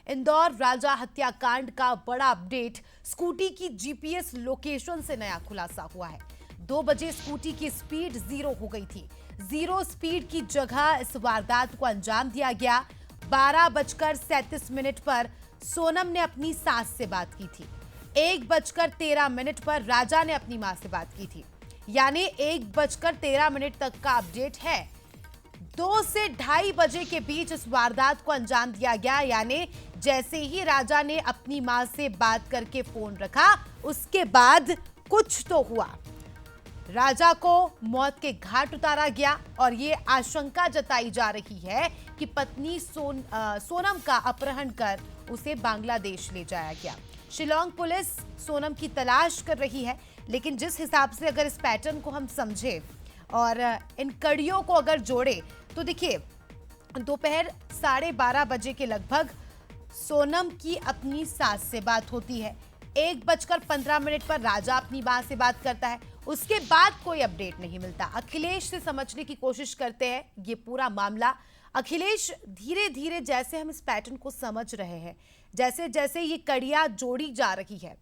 इंदौर राजा हत्याकांड का बड़ा अपडेट। स्कूटी की जीपीएस लोकेशन से नया खुलासा हुआ है। 2 बजे स्कूटी की स्पीड 0 हो गई थी। 0 स्पीड की जगह इस वारदात को अंजाम दिया गया। 12:37 पर सोनम ने अपनी सास से बात की थी। 1:13 पर राजा ने अपनी मां से बात की थी। यानी 1:13 तक का अपडेट है। 2 से 2:30 बजे के बीच इस वारदात को अंजाम दिया गया। यानी जैसे ही राजा ने अपनी मां से बात करके फोन रखा, उसके बाद कुछ तो हुआ। राजा को मौत के घाट उतारा गया और ये आशंका जताई जा रही है कि पत्नी सोनम का अपहरण कर उसे बांग्लादेश ले जाया गया। शिलोंग पुलिस सोनम की तलाश कर रही है, लेकिन जिस हिसाब से अगर इस पैटर्न को हम समझे और इन कड़ियों को अगर जोड़े तो देखिए, दोपहर 12:30 बजे के लगभग सोनम की अपनी सास से बात होती है। 1:15 पर राजा अपनी मां से बात करता है। उसके बाद कोई अपडेट नहीं मिलता। अखिलेश से समझने की कोशिश करते हैं ये पूरा मामला। अखिलेश, धीरे धीरे जैसे हम इस पैटर्न को समझ रहे हैं, जैसे जैसे ये कड़ियां जोड़ी जा रही है,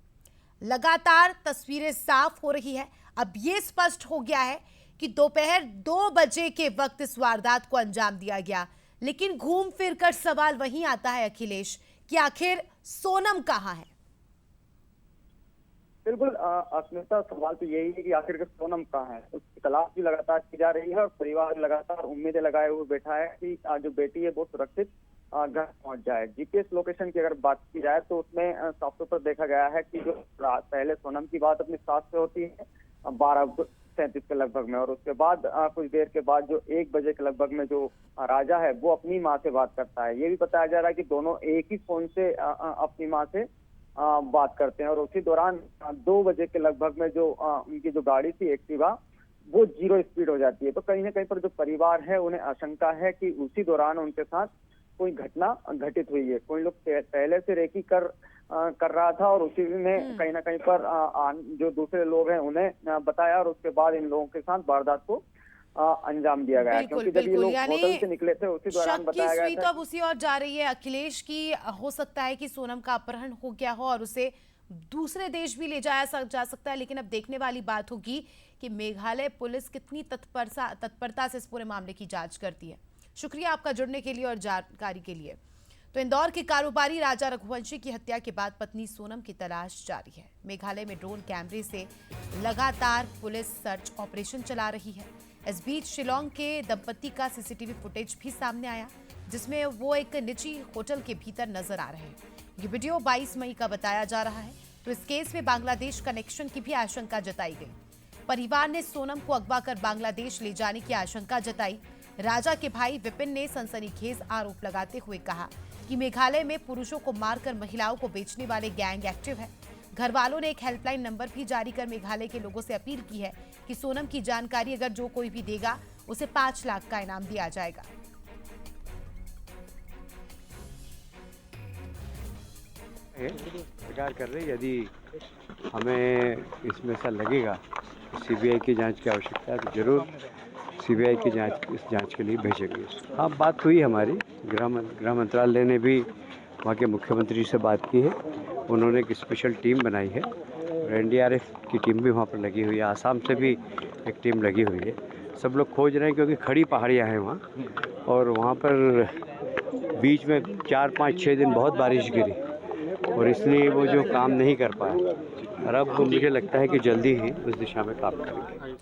लगातार तस्वीरें साफ हो रही है। अब ये स्पष्ट हो गया है कि दोपहर 2 बजे के वक्त इस वारदात को अंजाम दिया गया। लेकिन घूम फिर कर सवाल वहीं आता है अखिलेश कि आखिर सोनम कहां है। बिल्कुल अस्मिता, सवाल तो यही है कि आखिर सोनम कहाँ है। उसकी तलाश भी लगातार की जा रही है और परिवार लगातार उम्मीदें लगाए हुए बैठा है कि जो बेटी है वो सुरक्षित घर पहुंच जाए। जीपीएस लोकेशन की अगर बात की जाए तो उसमें साफ तौर पर देखा गया है कि जो पहले सोनम की बात अपनी सास से होती है 12:37 के लगभग में, और उसके बाद कुछ देर के बाद जो 1 बजे के लगभग में जो राजा है वो अपनी माँ से बात करता है। ये भी बताया जा रहा है कि दोनों एक ही फोन से अपनी माँ से बात करते हैं, और उसी दौरान 2 बजे के लगभग में जो उनकी जो गाड़ी थी एक्टिवा वो 0 स्पीड हो जाती है। तो कहीं ना कहीं पर जो परिवार है उन्हें आशंका है कि उसी दौरान उनके साथ कोई घटना घटित हुई है। कोई लोग पहले से रेकी कर रहा था और उसी में कहीं ना कहीं पर जो दूसरे लोग हैं उन्हें बताया और उसके बाद इन लोगों के साथ वारदात को अंजाम दिया गया। क्योंकि जब ये लोग होटल से निकले थे उसी दौरान बताया गया था। अब उसी और जा रही है अखिलेश की हो सकता है कि सोनम का अपहरण हो गया हो और उसे दूसरे देश भी ले जाया जा सकता है। लेकिन अब देखने वाली बात होगी कि मेघालय पुलिस कितनी तत्परता से इस पूरे मामले की जांच करती है। शुक्रिया आपका जुड़ने के लिए और जानकारी के लिए। तो इंदौर के कारोबारी राजा रघुवंशी की हत्या के बाद पत्नी सोनम की तलाश जारी है। मेघालय में ड्रोन कैमरे से लगातार पुलिस सर्च ऑपरेशन चला रही है। इस बीच शिलोंग के दंपति का सीसीटीवी फुटेज भी सामने आया, जिसमें वो एक निजी होटल के भीतर नजर आ रहे हैं। ये वीडियो 22 मई का बताया जा रहा है। तो इस केस में बांग्लादेश कनेक्शन की भी आशंका जताई गई। परिवार ने सोनम को अगवा कर बांग्लादेश ले जाने की आशंका जताई। राजा के भाई विपिन ने सनसनीखेज आरोप लगाते हुए कहा कि मेघालय में पुरुषों को मारकर महिलाओं को बेचने वाले गैंग एक्टिव है। घर वालों ने एक हेल्पलाइन नंबर भी जारी कर मेघालय के लोगों से अपील की है कि सोनम की जानकारी अगर जो कोई भी देगा उसे 5 लाख का इनाम दिया जाएगा। स्वीकार कर रहे, यदि हमें इसमें ऐसा लगेगा तो सीबीआई की जांच की आवश्यकता है तो जरूर सीबीआई की जांच इस जांच के लिए भेजेंगे। हाँ, बात हुई हमारी, गृह मंत्रालय ने भी वहाँ के मुख्यमंत्री से बात की है। उन्होंने एक स्पेशल टीम बनाई है और एनडीआरएफ की टीम भी वहाँ पर लगी हुई है। आसाम से भी एक टीम लगी हुई है। सब लोग खोज रहे हैं क्योंकि खड़ी पहाड़ियाँ हैं वहाँ, और वहाँ पर बीच में 4, 5, 6 दिन बहुत बारिश गिरी और इसलिए वो जो काम नहीं कर पाए। और अब मुझे लगता है कि जल्दी ही उस दिशा में काम करेंगे।